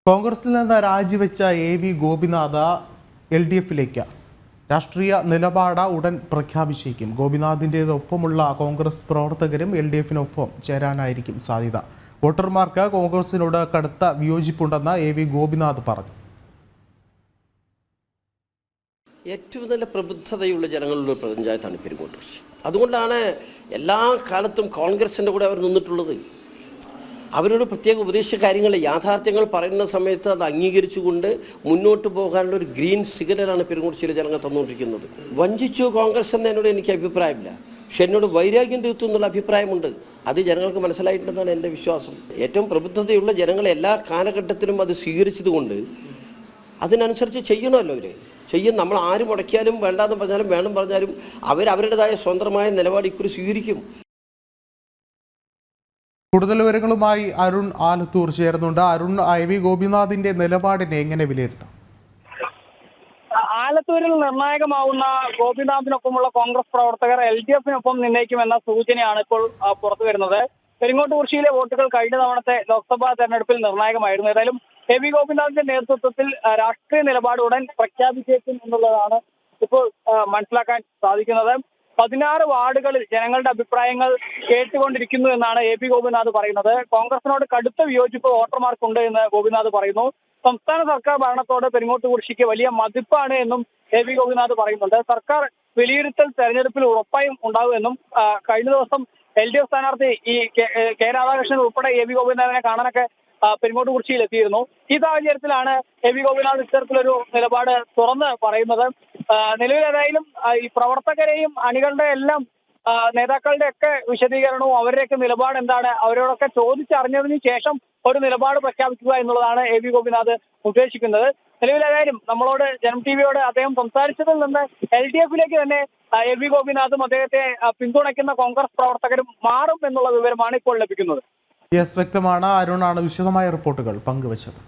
കോൺഗ്രസിൽ നിന്ന് രാജിവെച്ച എ.വി. ഗോപിനാഥ് LDFിലേക്ക് രാഷ്ട്രീയ നിലപാട് ഉടൻ പ്രഖ്യാപിച്ചേക്കും. ഗോപിനാഥിൻ്റെതൊപ്പമുള്ള കോൺഗ്രസ് പ്രവർത്തകരും LDFിനൊപ്പം ചേരാനായിരിക്കും സാധ്യത. വോട്ടർമാർക്ക് കോൺഗ്രസിനോട് കടുത്ത വിയോജിപ്പുണ്ടെന്ന് എ.വി. ഗോപിനാഥ് പറഞ്ഞു. ഏറ്റവും നല്ല പ്രബുദ്ധതയുള്ള ജനങ്ങളുടെ പഞ്ചായത്താണ് പെരുങ്ങോട്ടൂർ. അതുകൊണ്ടാണ് എല്ലാ കാലത്തും കോൺഗ്രസിൻ്റെ കൂടെ അവർ നിന്നിട്ടുള്ളത്. അവരോട് പ്രത്യേക ഉപദേശ കാര്യങ്ങൾ യാഥാർത്ഥ്യങ്ങൾ പറയുന്ന സമയത്ത് അത് അംഗീകരിച്ചുകൊണ്ട് മുന്നോട്ട് പോകാനുള്ള ഒരു ഗ്രീൻ സിഗ്നലാണ് പെരുങ്ങോട്ടൂരിലെ ജനങ്ങൾ തന്നുകൊണ്ടിരിക്കുന്നത്. വഞ്ചിച്ചു കോൺഗ്രസ് എന്നതിനോട് എനിക്ക് അഭിപ്രായമില്ല, പക്ഷെ എന്നോട് വൈരാഗ്യം തീർത്തു എന്നുള്ള അഭിപ്രായമുണ്ട്. അത് ജനങ്ങൾക്ക് മനസ്സിലായിട്ടുണ്ടെന്നാണ് എൻ്റെ വിശ്വാസം. ഏറ്റവും പ്രബുദ്ധതയുള്ള ജനങ്ങൾ എല്ലാ കാലഘട്ടത്തിലും അത് സ്വീകരിച്ചതുകൊണ്ട് അതിനനുസരിച്ച് ചെയ്യണമല്ലോ. ചെയ്യും. നമ്മൾ ആര് മുടക്കിയാലും വേണ്ടാന്ന് പറഞ്ഞാലും വേണം പറഞ്ഞാലും അവരവരുടേതായ സ്വന്തമായ നിലപാട് ഇക്കുറി സ്വീകരിക്കും. കൂടുതൽ വിവരങ്ങളുമായി അരുൺ ആലത്തൂർ ചേർന്നുണ്ട്. അരുൺ, എ.വി. ഗോപിനാഥിന്റെ നിലപാടിനെ എങ്ങനെ വിലയിരുത്താം? ആലത്തൂരിൽ നിർണായകമാവുന്ന ഗോപിനാഥിനൊപ്പമുള്ള കോൺഗ്രസ് പ്രവർത്തകർ LDFിനൊപ്പം നിന്നയിക്കുമെന്ന സൂചനയാണ് ഇപ്പോൾ പുറത്തു വരുന്നത്. പെരിങ്ങോട്ടുകുറിശ്ശിയിലെ വോട്ടുകൾ കഴിഞ്ഞ തവണത്തെ ലോക്സഭാ തെരഞ്ഞെടുപ്പിൽ നിർണായകമായിരുന്നു. ഏതായാലും എ.വി. ഗോപിനാഥിന്റെ നേതൃത്വത്തിൽ രാഷ്ട്രീയ നിലപാട് ഉടൻ പ്രഖ്യാപിച്ചേക്കും എന്നുള്ളതാണ് ഇപ്പോൾ മനസ്സിലാക്കാൻ സാധിക്കുന്നത്. 16 വാർഡുകളിൽ ജനങ്ങളുടെ അഭിപ്രായങ്ങൾ കേട്ടുകൊണ്ടിരിക്കുന്നു എന്നാണ് എ.വി. ഗോപിനാഥ് പറയുന്നത്. കോൺഗ്രസിനോട് കടുത്ത വിയോജിപ്പ് വോട്ടർമാർക്കുണ്ട് എന്ന് ഗോപിനാഥ് പറയുന്നു. സംസ്ഥാന സർക്കാർ ഭരണത്തോട് പെരിങ്ങോട്ടുകുറിശ്ശിക്ക് വലിയ മതിപ്പാണ് എന്നും എ.വി. ഗോപിനാഥ് പറയുന്നുണ്ട്. സർക്കാർ വിലയിരുത്തൽ തെരഞ്ഞെടുപ്പിൽ ഉറപ്പായും ഉണ്ടാകുമെന്നും കഴിഞ്ഞ ദിവസം LDF സ്ഥാനാർത്ഥി കെ രാധാകൃഷ്ണൻ ഉൾപ്പെടെ എ.വി. ഗോപിനാഥിനെ കാണാനൊക്കെ പെരിങ്ങോട്ടുകുറിശ്ശിയിൽ എത്തിയിരുന്നു. ഈ സാഹചര്യത്തിലാണ് എ.വി. ഗോപിനാഥ് ഇത്തരത്തിലൊരു നിലപാട് തുറന്ന് പറയുന്നത്. നിലവിൽ ഏതായാലും ഈ പ്രവർത്തകരെയും അണികളുടെ എല്ലാം നേതാക്കളുടെ ഒക്കെ വിശദീകരണവും അവരുടെയൊക്കെ നിലപാട് എന്താണ് അവരോടൊക്കെ ചോദിച്ചറിഞ്ഞതിന് ശേഷം ഒരു നിലപാട് പ്രഖ്യാപിക്കുക എന്നുള്ളതാണ് എ.വി. ഗോപിനാഥ് ഉദ്ദേശിക്കുന്നത്. നിലവിൽ ഏതായാലും നമ്മളോട് ജനം ടിവിയോട് അദ്ദേഹം സംസാരിച്ചതിൽ നിന്ന് LDFിലേക്ക് തന്നെ എ.വി. ഗോപിനാഥും അദ്ദേഹത്തെ പിന്തുണയ്ക്കുന്ന കോൺഗ്രസ് പ്രവർത്തകരും മാറും എന്നുള്ള വിവരമാണ് ഇപ്പോൾ ലഭിക്കുന്നത്. വ്യക്തമാണ്. അരുണാണ് വിശദമായ റിപ്പോർട്ടുകൾ പങ്കുവച്ചത്.